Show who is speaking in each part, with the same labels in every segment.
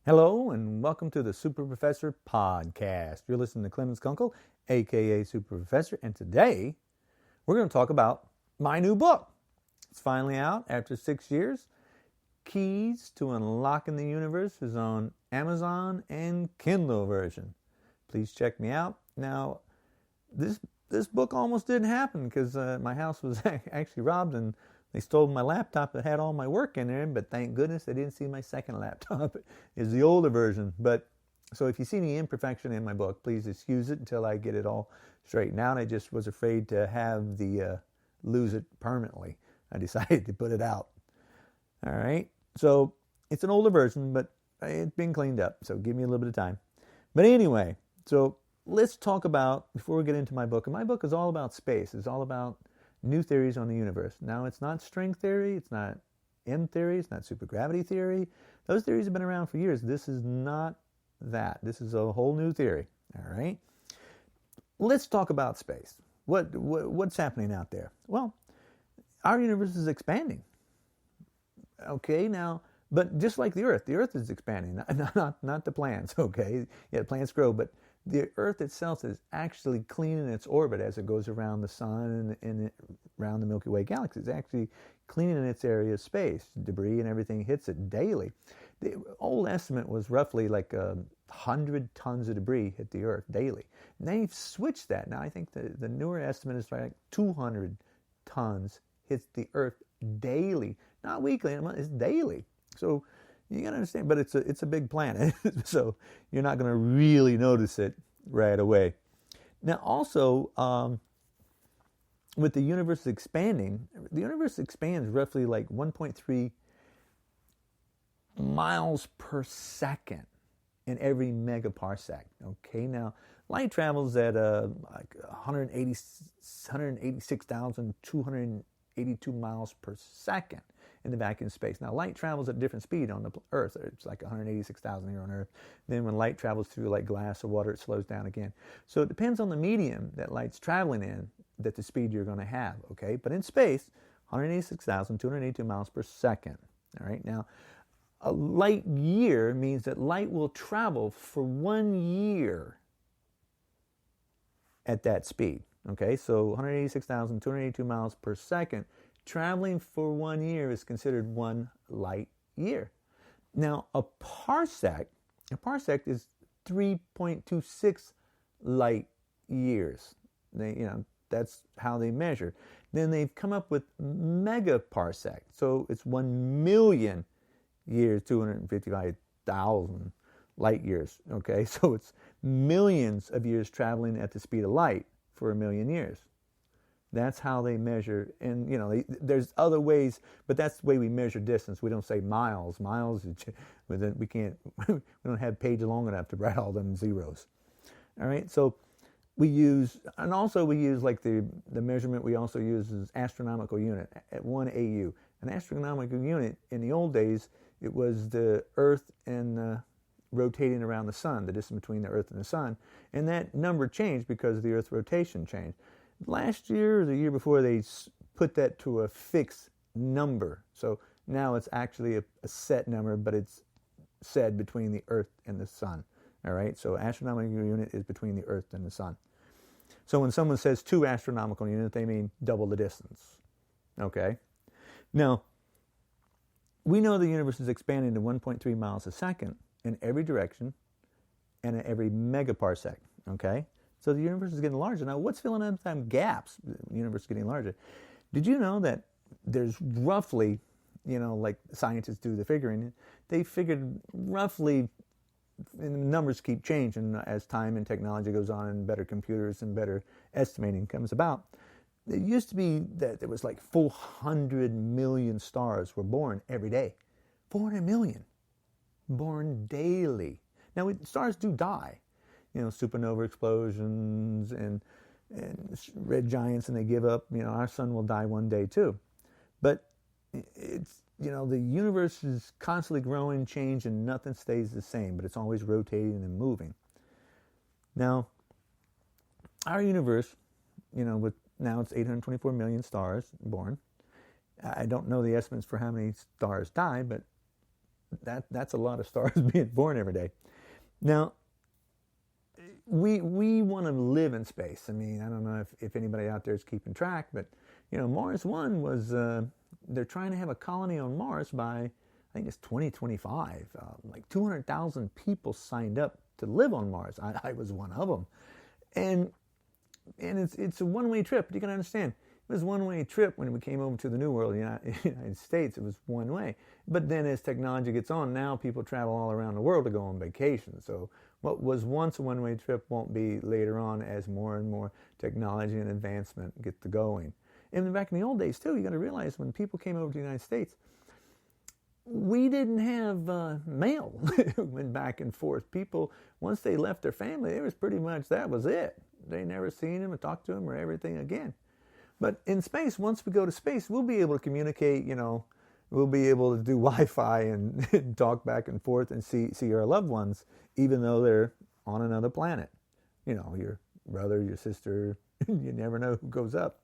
Speaker 1: Hello and welcome to the Super Professor Podcast. You're listening to Clemons Kunkel, aka Super Professor, and today we're going to talk about my new book. It's finally out after 6 years. Keys to Unlocking the Universe is on Amazon and Kindle version. Please check me out. Now, this book almost didn't happen because my house was actually robbed and they stole my laptop that had all my work in there, but thank goodness they didn't see my second laptop. It's the older version. But so if you see any imperfection in my book, please excuse it until I get it all straightened out. I just was afraid to have the lose it permanently. I decided to put it out. All right. So it's an older version, but it's been cleaned up. So give me a little bit of time. But anyway, so let's talk about, before we get into my book, and my book is all about space. It's all about new theories on the universe. Now, it's not string theory, it's not M theory, it's not supergravity theory. Those theories have been around for years. This is not that. This is a whole new theory. All right. Let's talk about space. What's happening out there? Well, our universe is expanding. Okay, now, but just like the Earth is expanding, not the plants. Okay, yeah, plants grow, but the Earth itself is actually cleaning its orbit as it goes around the sun and around the Milky Way galaxy. It's actually cleaning its area of space. Debris and everything hits it daily. The old estimate was roughly like 100 tons of debris hit the Earth daily. And they've switched that. Now I think the newer estimate is like 200 tons hits the Earth daily. Not weekly, it's daily. So you got to understand, but it's a big planet, so you're not going to really notice it right away. Now, also, with the universe expanding, the universe expands roughly like 1.3 miles per second in every megaparsec. Okay, now light travels at like 186,282 miles per second in the vacuum space. Now, light travels at a different speed on the Earth. It's like 186,000 here on Earth. Then when light travels through like glass or water, it slows down again. So it depends on the medium that light's traveling in, that the speed you're going to have, okay? But in space, 186,282 miles per second, all right? Now, a light year means that light will travel for 1 year at that speed, okay? So 186,282 miles per second. Traveling for 1 year is considered 1 light year. Now, a parsec is 3.26 light years. That's how they measure. Then they've come up with megaparsec. So it's 1 million years, 255,000 light years. Okay, so it's millions of years traveling at the speed of light for 1 million years. That's how they measure, and there's other ways, but that's the way we measure distance. We don't say miles. Miles, we can't. We don't have pages long enough to write all them zeros. All right, so we use like the measurement we also use is astronomical unit at 1 AU. An astronomical unit in the old days, it was the Earth and rotating around the sun, the distance between the Earth and the sun, and that number changed because the Earth's rotation changed. Last year or the year before, they put that to a fixed number. So now it's actually a set number, but it's said between the Earth and the sun. All right, so astronomical unit is between the Earth and the sun. So when someone says 2 astronomical units, they mean double the distance. Okay? Now, we know the universe is expanding to 1.3 miles a second in every direction and at every megaparsec. Okay? So the universe is getting larger. Now, what's filling in them gaps? The universe is getting larger. Did you know that there's roughly, like scientists do the figuring, they figured roughly, and the numbers keep changing as time and technology goes on and better computers and better estimating comes about. It used to be that there was like 400 million stars were born every day. 400 million born daily. Now, stars do die. Supernova explosions and red giants, and they give up. Our sun will die one day too. But it's, the universe is constantly growing, changing, and nothing stays the same, but it's always rotating and moving. Now, our universe, now it's 824 million stars born. I don't know the estimates for how many stars die, but that's a lot of stars being born every day. Now, we want to live in space. I mean, I don't know if anybody out there is keeping track, but Mars One was they're trying to have a colony on Mars by, I think it's 2025. Like 200,000 people signed up to live on Mars. I was one of them, and it's a one-way trip. You can understand. It was a one-way trip when we came over to the New World, the United States. It was one way. But then as technology gets on, now people travel all around the world to go on vacation. So what was once a one-way trip won't be later on as more and more technology and advancement get to going. And back in the old days, too, you got to realize when people came over to the United States, we didn't have mail. Went back and forth. People, once they left their family, it was pretty much that was it. They never seen them or talked to them or everything again. But in space, once we go to space, we'll be able to communicate, we'll be able to do Wi-Fi and talk back and forth and see our loved ones, even though they're on another planet. Your brother, your sister, you never know who goes up.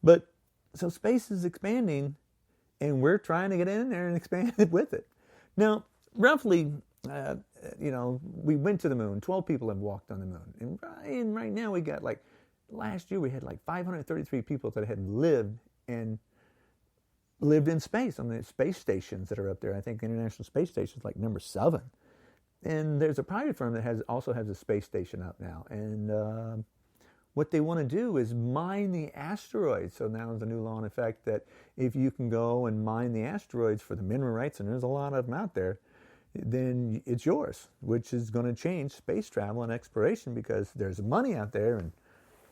Speaker 1: But so space is expanding, and we're trying to get in there and expand it with it. Now, roughly, we went to the moon. 12 people have walked on the moon. And right now we got last year we had 533 people that had lived in space on the space stations that are up there. I think the International Space Station is number 7. And there's a private firm that also has a space station up now. And what they want to do is mine the asteroids. So now there's a new law in effect that if you can go and mine the asteroids for the mineral rights, and there's a lot of them out there, then it's yours, which is going to change space travel and exploration because there's money out there and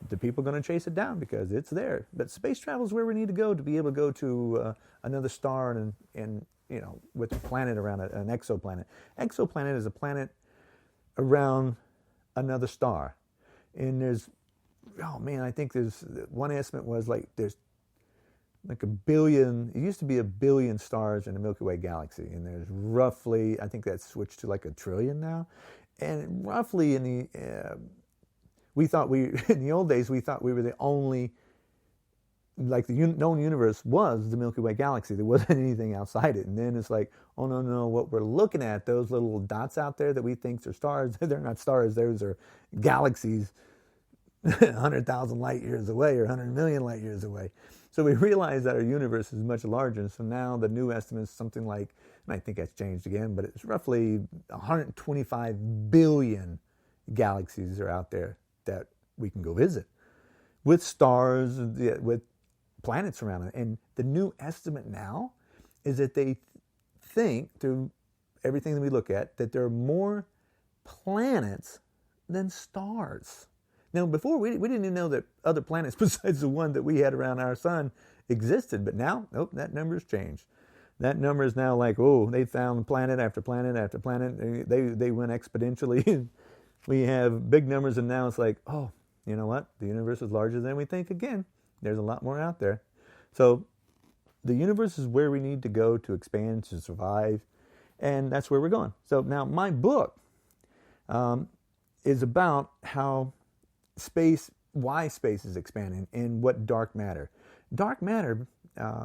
Speaker 1: the people are going to chase it down because it's there. But space travel is where we need to go to be able to go to another star and with a planet around it, an exoplanet. Exoplanet is a planet around another star. And I think there's, one estimate was there's a billion, it used to be a billion stars in the Milky Way galaxy. And there's roughly, I think that's switched to 1 trillion now. And roughly in the, in the old days, we thought we were the only, the known universe was the Milky Way galaxy. There wasn't anything outside it. And then it's oh, no, what we're looking at, those little dots out there that we think are stars, they're not stars, those are galaxies 100,000 light years away or 100 million light years away. So we realized that our universe is much larger. And so now the new estimate is something and I think that's changed again, but it's roughly 125 billion galaxies are out there that we can go visit with stars, with planets around it. And the new estimate now is that they think, through everything that we look at, that there are more planets than stars. Now, before, we didn't even know that other planets besides the one that we had around our sun existed. But now, that number's changed. That number is now they found planet after planet after planet. They went exponentially. We have big numbers, and now it's you know what? The universe is larger than we think again. There's a lot more out there. So the universe is where we need to go to expand, to survive, and that's where we're going. So now my book is about why space is expanding and what dark matter. Dark matter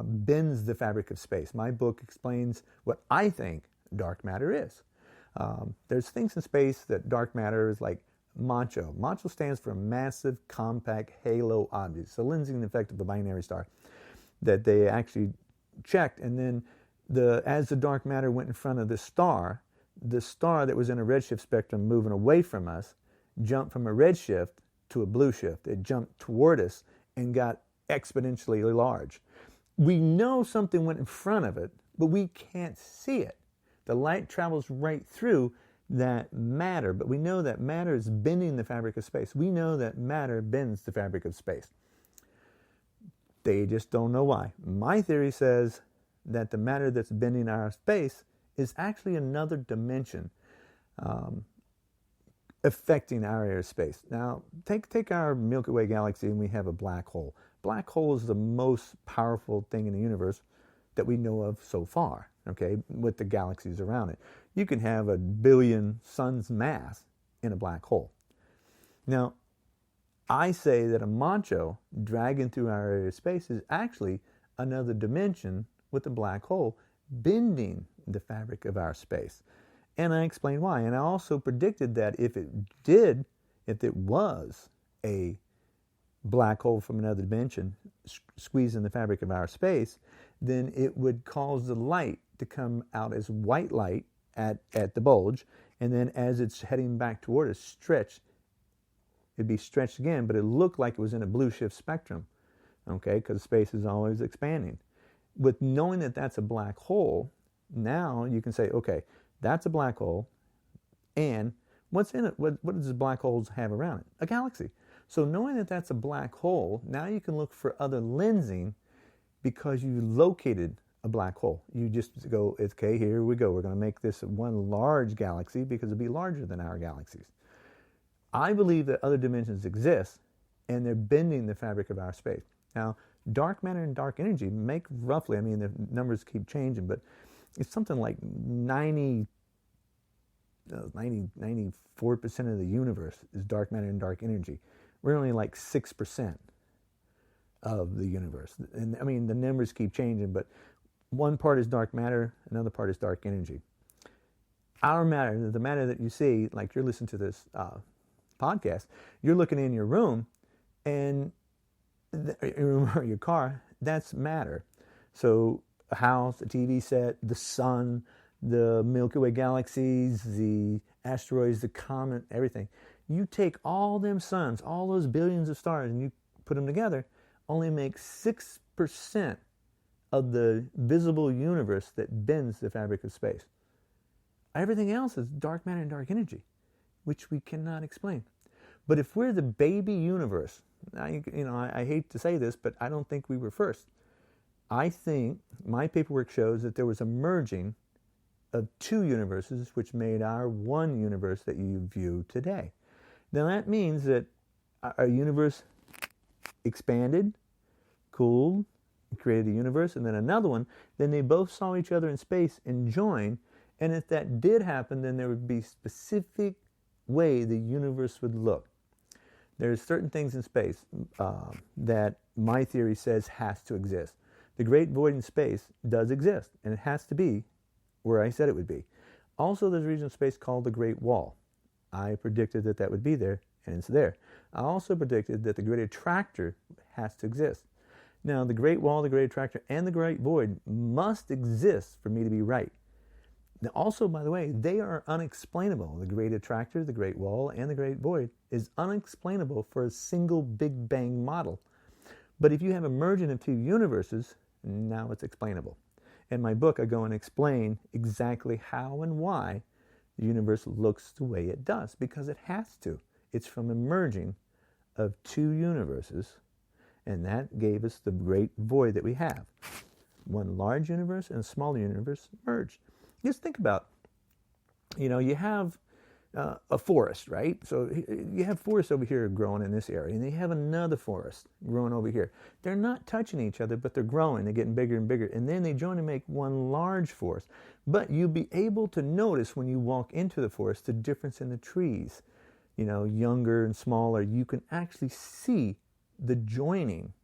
Speaker 1: bends the fabric of space. My book explains what I think dark matter is. There's things in space that dark matter is like MACHO. MACHO stands for Massive Compact Halo Object. It's the lensing effect of a binary star that they actually checked. And then as the dark matter went in front of the star that was in a redshift spectrum moving away from us jumped from a redshift to a blue shift. It jumped toward us and got exponentially large. We know something went in front of it, but we can't see it. The light travels right through that matter, but we know that matter is bending the fabric of space. We know that matter bends the fabric of space. They just don't know why. My theory says that the matter that's bending our space is actually another dimension affecting our area of space. Now, take our Milky Way galaxy and we have a black hole. Black hole is the most powerful thing in the universe that we know of so far, okay, with the galaxies around it. You can have 1 billion suns mass in a black hole. Now, I say that a MACHO dragging through our area of space is actually another dimension with a black hole bending the fabric of our space. And I explained why. And I also predicted that if it was a black hole from another dimension squeezing the fabric of our space, then it would cause the light to come out as white light at the bulge, and then as it's heading back toward us, it'd be stretched again, but it looked like it was in a blue shift spectrum, okay, because space is always expanding. With knowing that that's a black hole, now you can say, okay, that's a black hole, and what's in it? What does black holes have around it? A galaxy. So knowing that that's a black hole, now you can look for other lensing because you located a black hole. You just go, okay, here we go. We're going to make this one large galaxy because it'll be larger than our galaxies. I believe that other dimensions exist, and they're bending the fabric of our space. Now, dark matter and dark energy make roughly, I mean, the numbers keep changing, but it's something like 94% of the universe is dark matter and dark energy. We're only like 6% of the universe. And I mean, the numbers keep changing, but one part is dark matter, another part is dark energy. Our matter, the matter that you see, like you're listening to this podcast, you're looking in your room and your car, that's matter. So a house, a TV set, the sun, the Milky Way galaxies, the asteroids, the comet, everything. You take all them suns, all those billions of stars, and you put them together, only make 6% of the visible universe that bends the fabric of space. Everything else is dark matter and dark energy, which we cannot explain. But if we're the baby universe, I hate to say this, but I don't think we were first. I think my paperwork shows that there was a merging of two universes, which made our one universe that you view today. Now that means that our universe expanded, cooled, created a universe, and then another one. Then they both saw each other in space and joined. And if that did happen, then there would be a specific way the universe would look. There's certain things in space that my theory says has to exist. The great void in space does exist, and it has to be where I said it would be. Also, there's a region of space called the Great Wall. I predicted that that would be there, and it's there. I also predicted that the Great Attractor has to exist. Now, the Great Wall, the Great Attractor, and the Great Void must exist for me to be right. Now, also, by the way, they are unexplainable. The Great Attractor, the Great Wall, and the Great Void is unexplainable for a single Big Bang model. But if you have a merging of two universes, now it's explainable. In my book, I go and explain exactly how and why the universe looks the way it does, because it has to. It's from a merging of two universes, and that gave us the great void that we have. One large universe and a smaller universe merged. Just think about, you have a forest, right? So you have forests over here growing in this area, and you have another forest growing over here. They're not touching each other, but they're growing. They're getting bigger and bigger, and then they join to make one large forest. But you'll be able to notice when you walk into the forest the difference in the trees. Younger and smaller. You can actually see the joining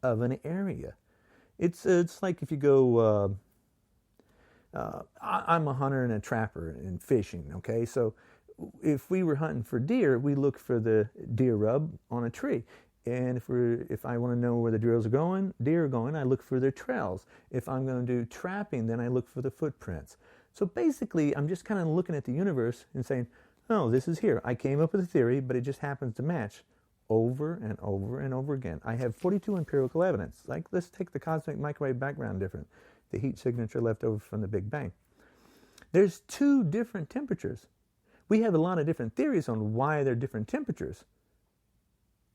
Speaker 1: of an area. It's like if you go. I'm a hunter and a trapper and fishing. Okay, so if we were hunting for deer, we look for the deer rub on a tree. And if I want to know where the deer are going, I look for their trails. If I'm going to do trapping, then I look for the footprints. So basically, I'm just kind of looking at the universe and saying, oh, this is here. I came up with a theory, but it just happens to match over and over and over again. I have 42 empirical evidence. Like, let's take the cosmic microwave background difference, the heat signature left over from the Big Bang. There's two different temperatures. We have a lot of different theories on why they're different temperatures.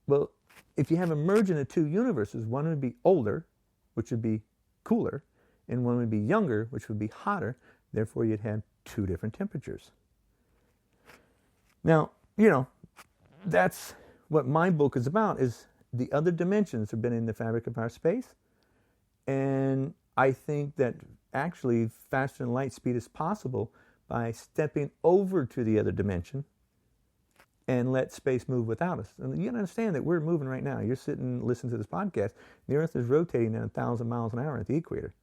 Speaker 1: Well, if you have a merging of two universes, one would be older, which would be cooler, and one would be younger, which would be hotter. Therefore, you'd have two different temperatures. Now, that's what my book is about, is the other dimensions have been in the fabric of our space. And I think that actually faster than light speed is possible by stepping over to the other dimension and let space move without us. And you understand that we're moving right now. You're sitting listening to this podcast. The Earth is rotating at 1,000 miles an hour at the equator.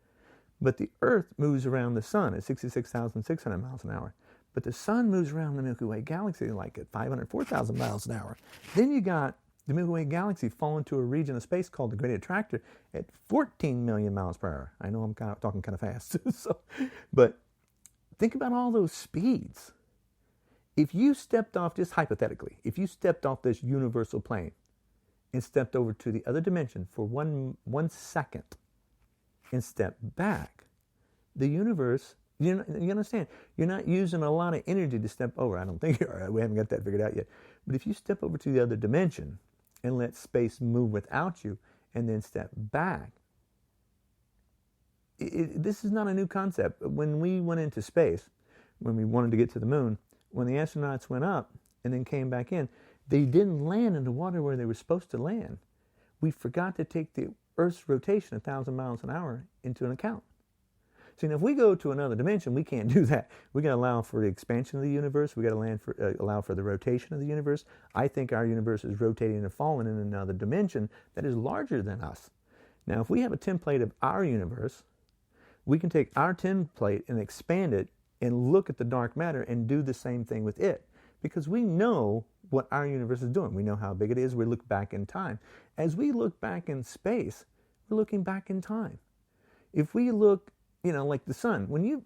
Speaker 1: But the Earth moves around the sun at 66,600 miles an hour. But the sun moves around the Milky Way galaxy like at 504,000 miles an hour. Then you got the Milky Way galaxy fall into a region of space called the Great Attractor at 14 million miles per hour. I know I'm talking kind of fast. But think about all those speeds. If you stepped off, just hypothetically, if you stepped off this universal plane and stepped over to the other dimension for one second and stepped back, the universe, you understand, you're not using a lot of energy to step over. I don't think you are. We haven't got that figured out yet. But if you step over to the other dimension and let space move without you and then step back, this is not a new concept. When we went into space, when we wanted to get to the moon, when the astronauts went up and then came back in, they didn't land in the water where they were supposed to land. We forgot to take the Earth's rotation 1,000 miles an hour into an account. See, now if we go to another dimension, we can't do that. We got to allow for the expansion of the universe. We got to allow for the rotation of the universe. I think our universe is rotating and falling in another dimension that is larger than us. Now, if we have a template of our universe, we can take our template and expand it and look at the dark matter and do the same thing with it. Because we know what our universe is doing. We know how big it is. We look back in time. As we look back in space, we're looking back in time. If we look, like the sun, when you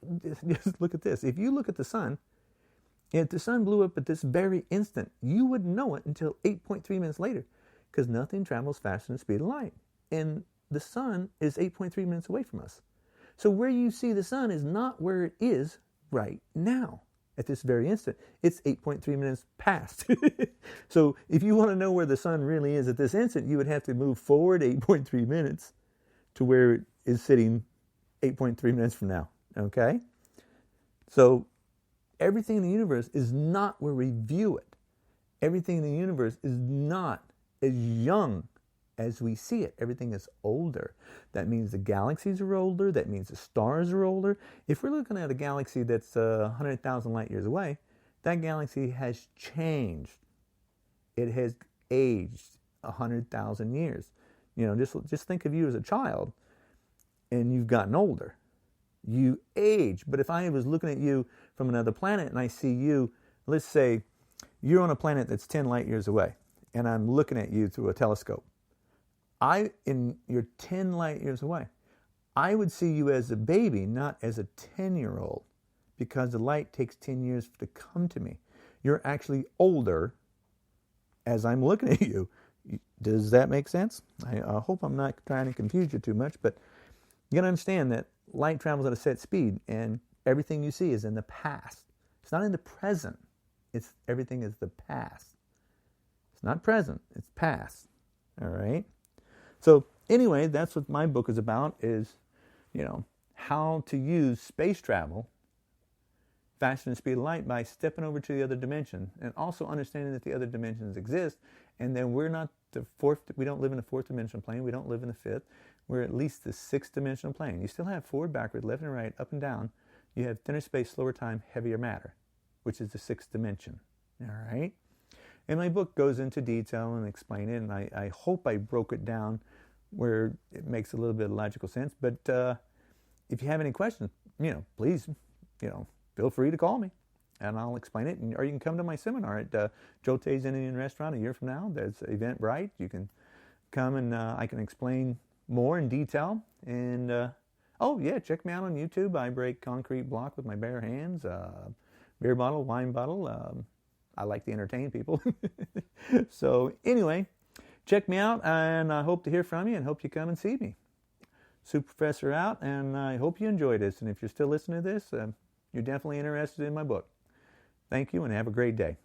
Speaker 1: just look at this, if you look at the sun, if the sun blew up at this very instant, you wouldn't know it until 8.3 minutes later, because nothing travels faster than the speed of light. And the sun is 8.3 minutes away from us. So where you see the sun is not where it is right now. At this very instant, it's 8.3 minutes past. So if you want to know where the sun really is at this instant, you would have to move forward 8.3 minutes to where it is sitting 8.3 minutes from now. Okay? So everything in the universe is not where we view it. Everything in the universe is not as young as we see it. Everything is older. That means the galaxies are older. That means the stars are older. If we're looking at a galaxy that's 100,000 light years away, that galaxy has changed. It has aged 100,000 years. Just think of you as a child, and you've gotten older. You age. But if I was looking at you from another planet and I see you, let's say you're on a planet that's 10 light years away, and I'm looking at you through a telescope. You're 10 light years away. I would see you as a baby, not as a 10-year-old, because the light takes 10 years to come to me. You're actually older as I'm looking at you. Does that make sense? I hope I'm not trying to confuse you too much, but you got to understand that light travels at a set speed, and everything you see is in the past. It's not in the present. Everything is the past. It's not present. It's past. All right? So anyway, that's what my book is about, is, how to use space travel faster than the speed of light by stepping over to the other dimension, and also understanding that the other dimensions exist, and then we don't live in the fourth dimensional plane, we don't live in the fifth, we're at least the sixth dimensional plane. You still have forward, backward, left and right, up and down. You have thinner space, slower time, heavier matter, which is the sixth dimension. All right? And my book goes into detail and explain it, and I hope I broke it down where it makes a little bit of logical sense. But if you have any questions, please, feel free to call me, and I'll explain it. Or you can come to my seminar at Jote's Indian Restaurant a year from now. There's Eventbrite. You can come and I can explain more in detail. And, check me out on YouTube. I break concrete block with my bare hands. Beer bottle, wine bottle. I like to entertain people. So anyway, check me out, and I hope to hear from you, and hope you come and see me. Super Professor out, and I hope you enjoyed this. And if you're still listening to this, you're definitely interested in my book. Thank you, and have a great day.